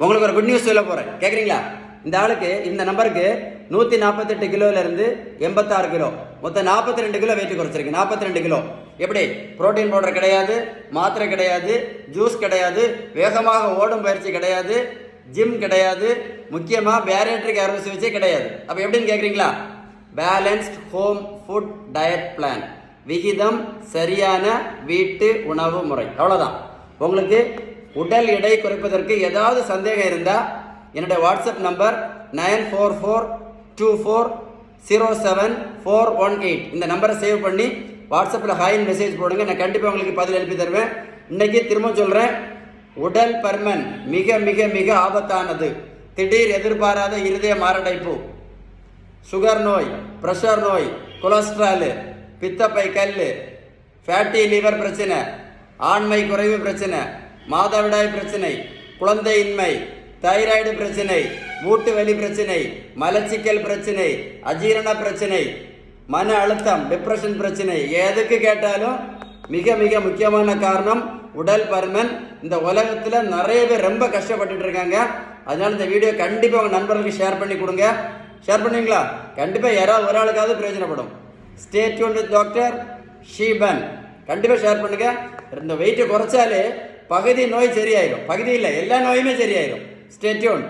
உங்களுக்கு ஒரு good news சொல்ல போகிறேன், கேட்குறீங்களா? இந்த ஆளுக்கு இந்த நம்பருக்கு 148 கிலோலேருந்து 86 கிலோ, மொத்தம் 42 கிலோ வெயிட் குறைச்சிருக்கு. 42 கிலோ. எப்படி? புரோட்டீன் பவுடர் கிடையாது, மாத்திரை கிடையாது, ஜூஸ் கிடையாது, வேகமாக ஓடும் பயிற்சி கிடையாது, ஜிம் கிடையாது, முக்கியமாக பேரியாட்ரிக் அறுவை சிகிச்சை கிடையாது. அப்போ எப்படின்னு கேட்குறீங்களா? Balanced home food diet plan, விகிதம் சரியான வீட்டு உணவு முறை. அவ்வளோதான். உங்களுக்கு உடல் எடை குறைப்பதற்கு ஏதாவது சந்தேகம் இருந்தால் என்னுடைய வாட்ஸ்அப் நம்பர் 9442407418. இந்த நம்பரை சேவ் பண்ணி வாட்ஸ்அப்பில் ஹாயின் மெசேஜ் போடுங்க. நான் கண்டிப்பாக உங்களுக்கு பதில் எழுப்பி தருவேன். இன்னைக்கு திரும்ப சொல்கிறேன், உடல் பருமன் மிக மிக மிக ஆபத்தானது. திடீர் எதிர்பாராத இருதய மாரடைப்பு, சுகர் நோய், பிரஷர் நோய், கொலஸ்ட்ரால், பித்தப்பை கல், ஃபேட்டி லிவர் பிரச்சனை, ஆண்மை குறைவு பிரச்சனை, மாதவிடாய் பிரச்சனை, குழந்தையின்மை, தைராய்டு பிரச்சனை, மூட்டு வலி பிரச்சனை, மலச்சிக்கல் பிரச்சனை, அஜீரண பிரச்சனை, மன அழுத்தம், டிப்ரெஷன் பிரச்சனை, எதுக்கு கேட்டாலும் மிக மிக முக்கியமான காரணம் உடல் பருமன். இந்த உலகத்தில் நிறைய பேர் ரொம்ப கஷ்டப்பட்டுட்டு இருக்காங்க. அதனால இந்த வீடியோ கண்டிப்பாக உங்கள் நண்பர்களுக்கு ஷேர் பண்ணி கொடுங்க. ஷேர் பண்ணுவீங்களா? கண்டிப்பாக யாராவது ஒரு ஆளுக்காவது பிரயோஜனப்படும். Stay tuned with doctor Sheeban. கண்டிப்பாக ஷேர் பண்ணுங்க. இந்த வெயிட்டை குறைச்சாலே பகுதி நோய் சரியாயிடும். பகுதி இல்லை, எல்லா நோயுமே சரியாயிடும். Stay tuned.